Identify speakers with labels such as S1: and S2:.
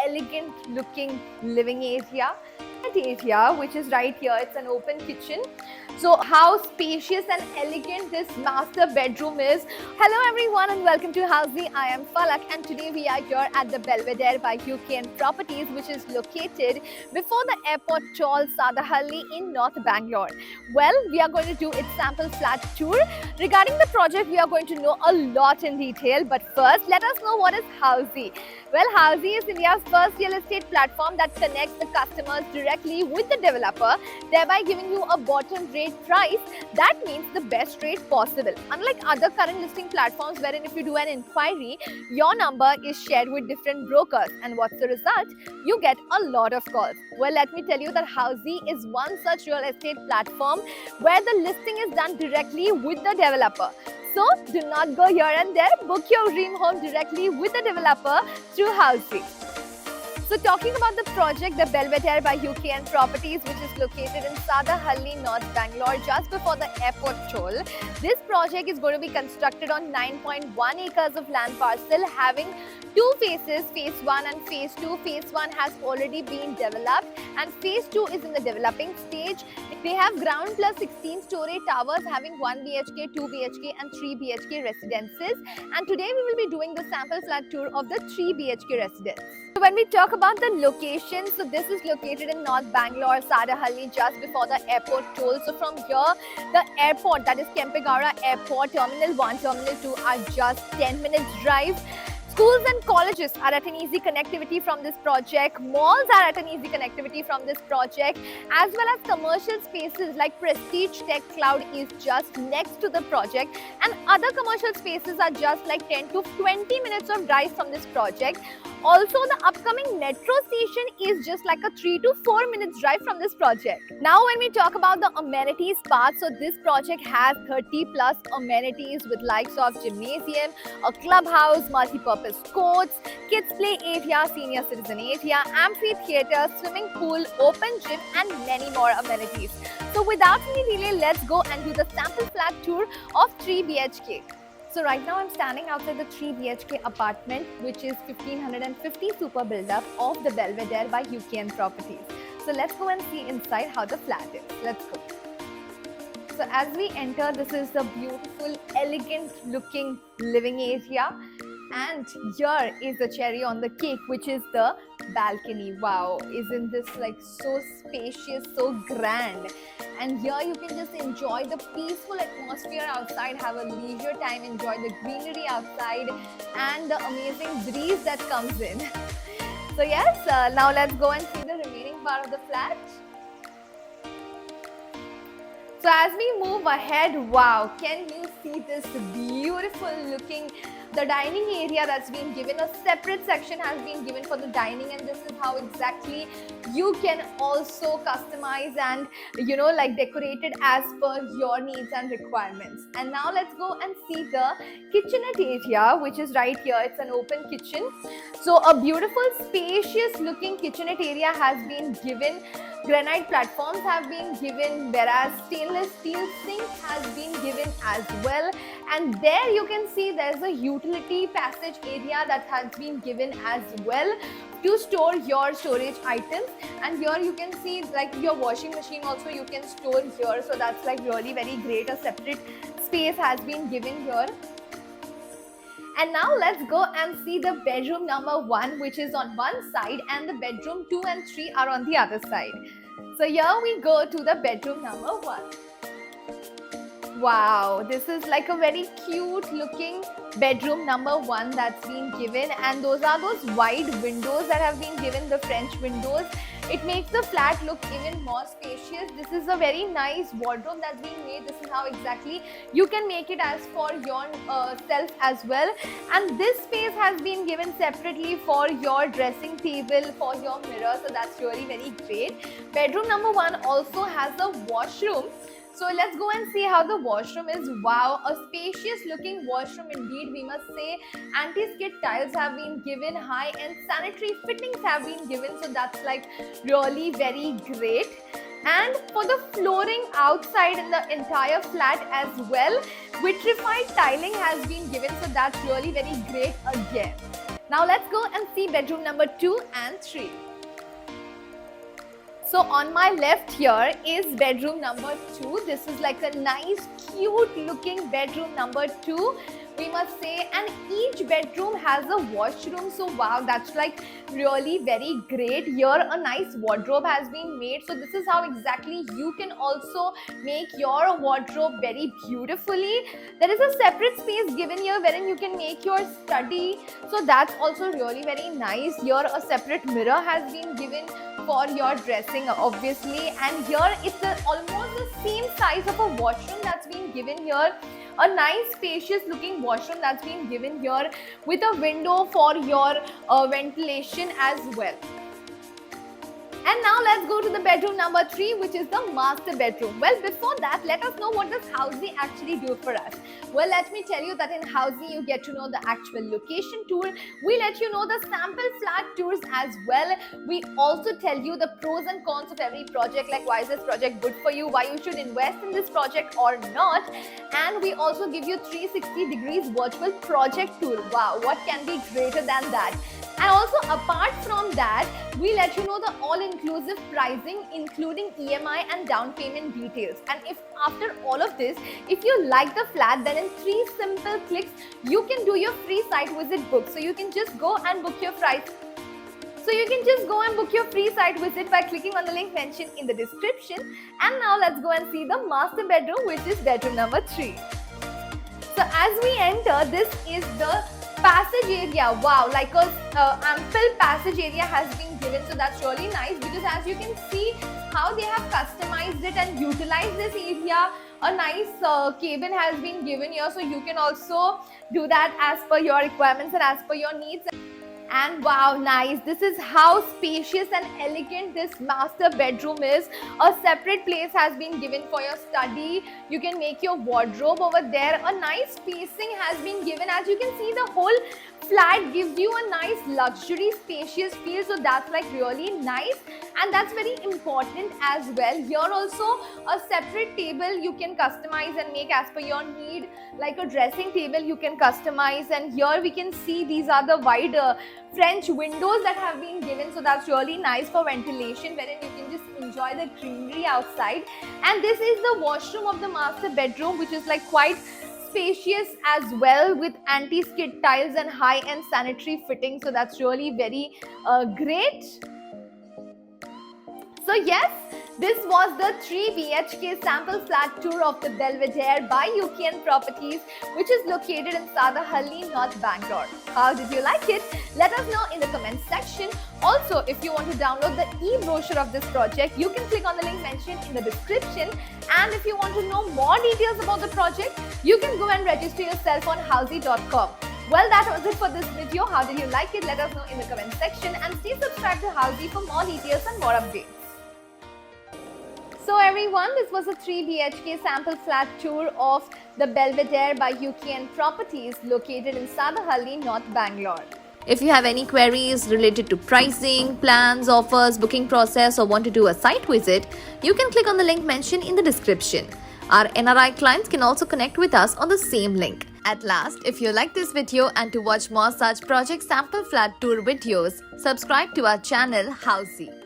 S1: elegant looking living area, which is right here. It's an open kitchen. So how spacious and elegant this master bedroom is. Hello everyone and welcome to Housey. I am Falak and today we are here at the Belvedere by UKN Properties, which is located before the airport toll Sadahalli in North Bangalore. Well, we are going to do its sample flat tour. Regarding the project, we are going to know a lot in detail. But first, let us know what is Housey. Well, Housey is India's first real estate platform that connects the customers directly with the developer, thereby giving you a bottom rate price. That means the best rate possible. Unlike other current listing platforms wherein if you do an inquiry, your number is shared with different brokers. And what's the result? You get a lot of calls. Well, let me tell you that Housey is one such real estate platform where the listing is done directly with the developer. So do not go here and there. Book your dream home directly with the developer through Housey. So talking about the project, the Belvedere by UKN Properties, which is located in Sadahalli, North Bangalore, just before the airport toll. This project is going to be constructed on 9.1 acres of land parcel, having two phases, phase 1 and phase 2. Phase 1 has already been developed and phase 2 is in the developing stage. They have ground plus 16-story towers having 1 BHK, 2 BHK and 3 BHK residences. And today we will be doing the sample flat tour of the 3 BHK residence. So when we talk about the location, so this is located in North Bangalore, Sadahalli, just before the airport toll. So from here, the airport, that is Kempegowda Airport, Terminal 1, Terminal 2 are just 10 minutes drive. Schools and colleges are at an easy connectivity from this project. Malls are at an easy connectivity from this project, as well as commercial spaces like Prestige Tech Cloud is just next to the project, and other commercial spaces are just like 10 to 20 minutes of drive from this project. Also, the upcoming metro station is just like a 3 to 4 minutes drive from this project. Now, when we talk about the amenities part, so this project has 30 plus amenities with likes of gymnasium, a clubhouse, multi-purpose courts, kids play area, senior citizen area, amphitheater, swimming pool, open gym and many more amenities. So without any delay, let's go and do the sample flat tour of 3 BHK. So right now I'm standing outside the 3 BHK apartment, which is 1550 super build-up of the Belvedere by UKN Properties. So let's go and see inside how the flat is. Let's go. So as we enter, this is the beautiful, elegant looking living area. And here is the cherry on the cake, which is the balcony. Wow, isn't this like so spacious, so grand? And here you can just enjoy the peaceful atmosphere outside, have a leisure time, enjoy the greenery outside and the amazing breeze that comes in. So yes, now let's go and see the remaining part of the flat. So as we move ahead, wow, can you see this beautiful looking, the dining area that's been given, a separate section has been given for the dining, and this is how exactly you can also customize and like decorate it as per your needs and requirements. And now let's go and see the kitchenette area, which is right here. It's an open kitchen. So a beautiful spacious looking kitchenette area has been given. Granite platforms have been given, whereas stainless steel sink has been given as well. And there you can see there's a utility passage area that has been given as well to store your storage items. And here you can see like your washing machine also you can store here. So that's like really very great. A separate space has been given here. And now let's go and see the bedroom number 1, which is on one side, and the bedroom 2 and 3 are on the other side. So here we go to the bedroom number 1. Wow, this is like a very cute looking bedroom number 1 that's been given, and those are those wide windows that have been given, the French windows. It makes the flat look even more spacious. This is a very nice wardrobe that's being made. This is how exactly you can make it as for yourself as well. And this space has been given separately for your dressing table, for your mirror. So that's really very great. Bedroom number 1 also has a washroom. So let's go and see how the washroom is. Wow, a spacious looking washroom indeed, we must say. Anti-skid tiles have been given, high-end sanitary fittings have been given. So that's like really very great. And for the flooring outside in the entire flat as well, vitrified tiling has been given. So that's really very great again. Now let's go and see bedroom number 2 and 3. So on my left here is bedroom number 2. This is like a nice cute looking bedroom number 2, we must say, and each bedroom has a washroom. So wow, that's like really very great. Here a nice wardrobe has been made. So this is how exactly you can also make your wardrobe very beautifully. There is a separate space given here wherein you can make your study. So that's also really very nice. Here a separate mirror has been given for your dressing obviously, and here it's almost the same size of a washroom that's been given here. A nice spacious looking washroom that's been given here with a window for your ventilation as well. And now let's go to the bedroom number 3, which is the master bedroom. Well, before that, let us know what does Housey actually do for us. Well, let me tell you that in Housey, you get to know the actual location tour. We let you know the sample flat tours as well. We also tell you the pros and cons of every project, like why is this project good for you, why you should invest in this project or not. And we also give you 360 degrees virtual project tour. Wow, what can be greater than that? And also apart from that, we let you know the all-inclusive pricing, including EMI and down payment details. And if after all of this, if you like the flat, then in 3 simple clicks, you can do your free site visit book. So you can just go and book your free site visit by clicking on the link mentioned in the description. And now let's go and see the master bedroom, which is bedroom number 3. So as we enter, this is the passage area. Wow, like a ample passage area has been given. So that's really nice, because as you can see how they have customized it and utilized this area. A nice cabin has been given here, so you can also do that as per your requirements and as per your needs. And wow, nice. This is how spacious and elegant this master bedroom is. A separate place has been given for your study. You can make your wardrobe over there. A nice spacing has been given. As you can see, the whole flat gives you a nice luxury spacious feel. So that's like really nice, and that's very important as well. Here also a separate table you can customize and make as per your need, like a dressing table you can customize. And here we can see these are the wide French windows that have been given. So that's really nice for ventilation, wherein you can just enjoy the greenery outside. And this is the washroom of the master bedroom, which is like quite spacious as well, with anti-skid tiles and high-end sanitary fittings. So that's really very great. So yes, this was the 3 BHK sample flat tour of the Belvedere by UKN Properties, which is located in Sadahalli, North Bangalore. How did you like it? Let us know in the comment section. Also, if you want to download the e-brochure of this project, you can click on the link mentioned in the description. And if you want to know more details about the project, you can go and register yourself on housey.com. Well, that was it for this video. How did you like it? Let us know in the comment section, and stay subscribed to Housey for more details and more updates. So everyone, this was a 3 BHK sample flat tour of the Belvedere by UKN Properties, located in Sadahalli, North Bangalore.
S2: If you have any queries related to pricing, plans, offers, booking process, or want to do a site visit, you can click on the link mentioned in the description. Our NRI clients can also connect with us on the same link. At last, if you like this video and to watch more such project sample flat tour videos, subscribe to our channel Housey.